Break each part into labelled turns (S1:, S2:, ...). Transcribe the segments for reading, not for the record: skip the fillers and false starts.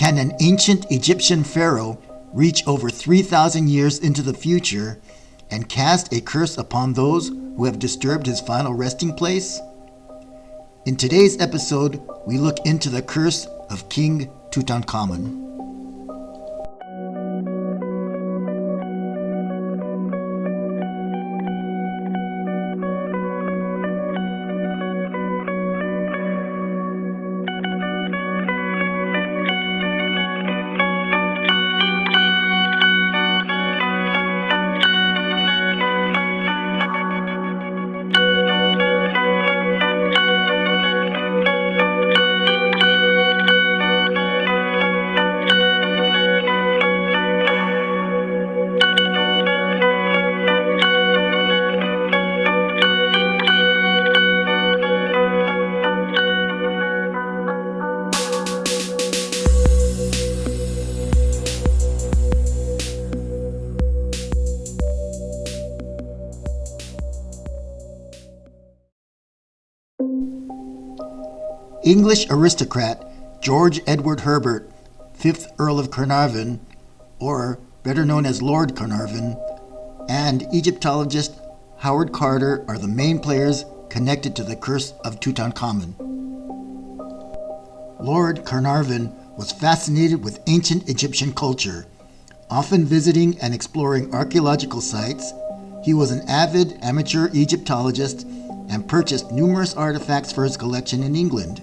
S1: Can an ancient Egyptian pharaoh reach over 3,000 years into the future and cast a curse upon those who have disturbed his final resting place? In today's episode, we look into the Curse of King Tutankhamun. English aristocrat George Edward Herbert, 5th Earl of Carnarvon, or better known as Lord Carnarvon, and Egyptologist Howard Carter are the main players connected to the Curse of Tutankhamun. Lord Carnarvon was fascinated with ancient Egyptian culture, often visiting and exploring archaeological sites. He was an avid amateur Egyptologist and purchased numerous artifacts for his collection in England.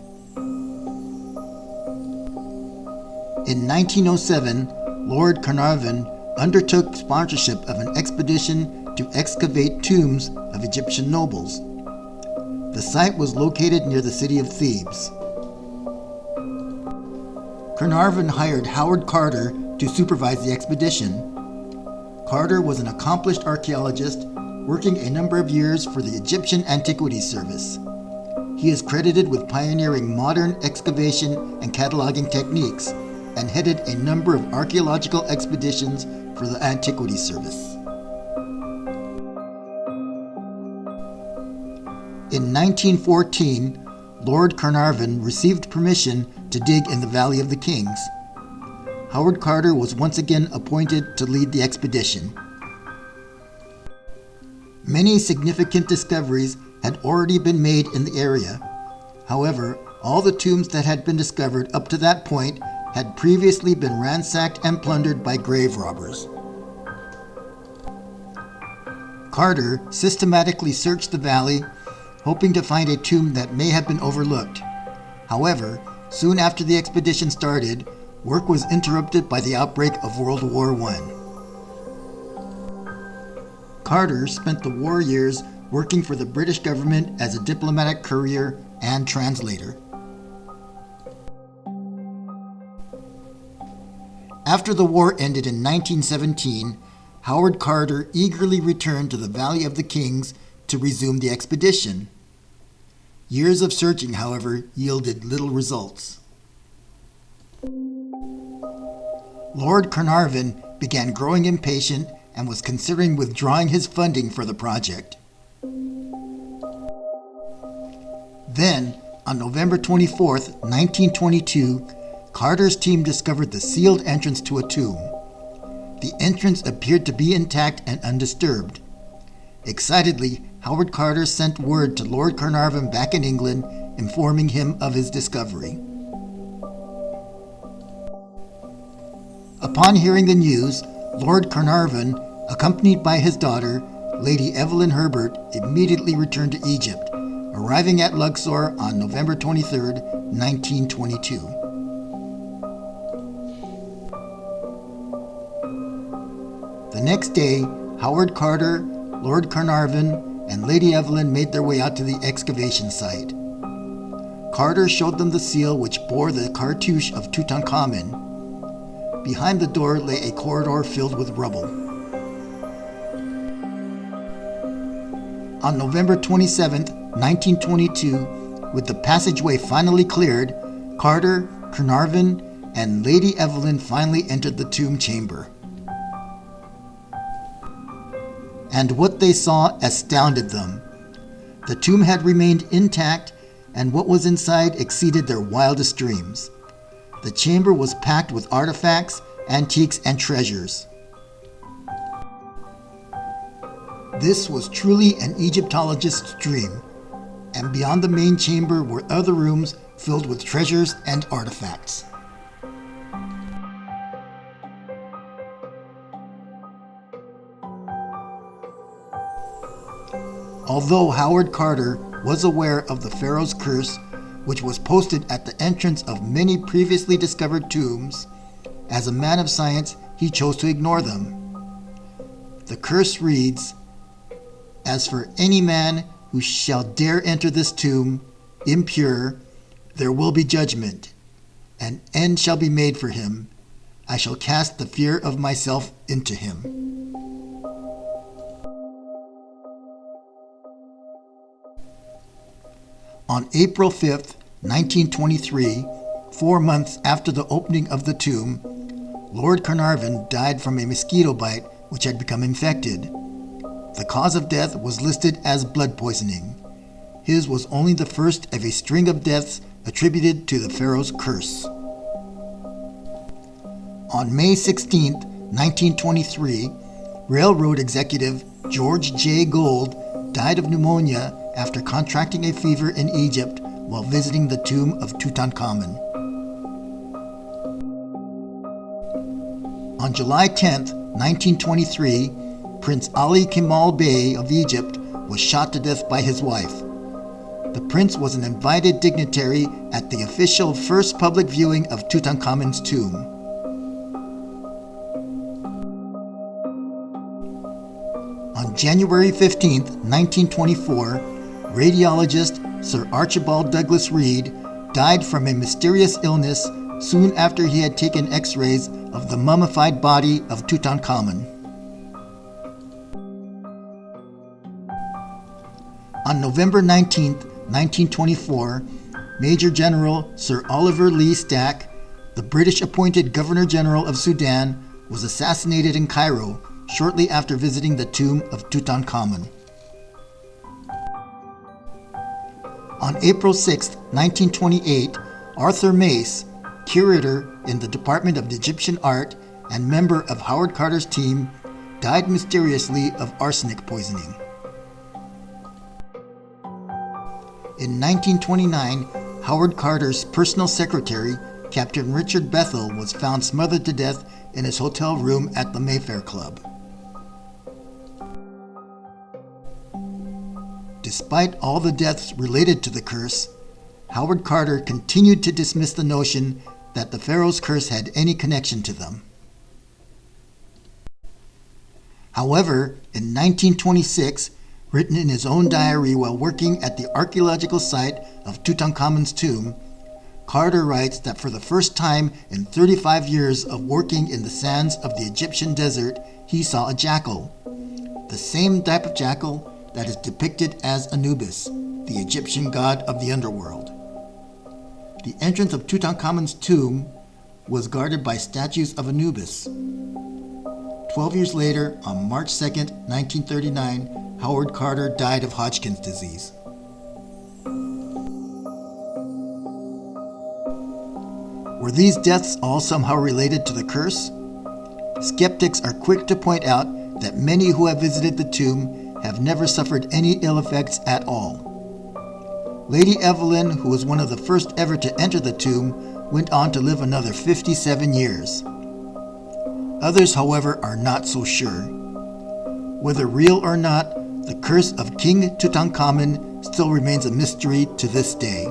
S1: In 1907, Lord Carnarvon undertook sponsorship of an expedition to excavate tombs of Egyptian nobles. The site was located near the city of Thebes. Carnarvon hired Howard Carter to supervise the expedition. Carter was an accomplished archaeologist working a number of years for the Egyptian Antiquities Service. He is credited with pioneering modern excavation and cataloging techniques and headed a number of archaeological expeditions for the Antiquities Service. In 1914, Lord Carnarvon received permission to dig in the Valley of the Kings. Howard Carter was once again appointed to lead the expedition. Many significant discoveries had already been made in the area. However, all the tombs that had been discovered up to that point had previously been ransacked and plundered by grave robbers. Carter systematically searched the valley, hoping to find a tomb that may have been overlooked. However, soon after the expedition started, work was interrupted by the outbreak of World War I. Carter spent the war years working for the British government as a diplomatic courier and translator. After the war ended in 1917, Howard Carter eagerly returned to the Valley of the Kings to resume the expedition. Years of searching, however, yielded little results. Lord Carnarvon began growing impatient and was considering withdrawing his funding for the project. Then, on November 24, 1922, Carter's team discovered the sealed entrance to a tomb. The entrance appeared to be intact and undisturbed. Excitedly, Howard Carter sent word to Lord Carnarvon back in England, informing him of his discovery. Upon hearing the news, Lord Carnarvon, accompanied by his daughter, Lady Evelyn Herbert, immediately returned to Egypt, arriving at Luxor on November 23, 1922. The next day, Howard Carter, Lord Carnarvon, and Lady Evelyn made their way out to the excavation site. Carter showed them the seal which bore the cartouche of Tutankhamun. Behind the door lay a corridor filled with rubble. On November 27, 1922, with the passageway finally cleared, Carter, Carnarvon, and Lady Evelyn finally entered the tomb chamber. And what they saw astounded them. The tomb had remained intact, and what was inside exceeded their wildest dreams. The chamber was packed with artifacts, antiques, and treasures. This was truly an Egyptologist's dream, and beyond the main chamber were other rooms filled with treasures and artifacts. Although Howard Carter was aware of the Pharaoh's curse, which was posted at the entrance of many previously discovered tombs, as a man of science, he chose to ignore them. The curse reads, "As for any man who shall dare enter this tomb, impure, there will be judgment. An end shall be made for him. I shall cast the fear of myself into him." On April 5th, 1923, 4 months after the opening of the tomb, Lord Carnarvon died from a mosquito bite which had become infected. The cause of death was listed as blood poisoning. His was only the first of a string of deaths attributed to the Pharaoh's curse. On May 16, 1923, railroad executive George J. Gold died of pneumonia after contracting a fever in Egypt while visiting the tomb of Tutankhamun. On July 10, 1923, Prince Ali Kemal Bey of Egypt was shot to death by his wife. The prince was an invited dignitary at the official first public viewing of Tutankhamun's tomb. On January 15, 1924, radiologist Sir Archibald Douglas Reed died from a mysterious illness soon after he had taken x-rays of the mummified body of Tutankhamun. On November 19, 1924, Major General Sir Oliver Lee Stack, the British-appointed Governor-General of Sudan, was assassinated in Cairo shortly after visiting the tomb of Tutankhamun. On April 6, 1928, Arthur Mace, curator in the Department of Egyptian Art and member of Howard Carter's team, died mysteriously of arsenic poisoning. In 1929, Howard Carter's personal secretary, Captain Richard Bethel, was found smothered to death in his hotel room at the Mayfair Club. Despite all the deaths related to the curse, Howard Carter continued to dismiss the notion that the Pharaoh's curse had any connection to them. However, in 1926, written in his own diary while working at the archaeological site of Tutankhamun's tomb, Carter writes that for the first time in 35 years of working in the sands of the Egyptian desert, he saw a jackal, the same type of jackal that is depicted as Anubis, the Egyptian god of the underworld. The entrance of Tutankhamun's tomb was guarded by statues of Anubis. 12 years later, on March 2, 1939, Howard Carter died of Hodgkin's disease. Were these deaths all somehow related to the curse? Skeptics are quick to point out that many who have visited the tomb have never suffered any ill effects at all. Lady Evelyn, who was one of the first ever to enter the tomb, went on to live another 57 years. Others, however, are not so sure. Whether real or not, the curse of King Tutankhamun still remains a mystery to this day.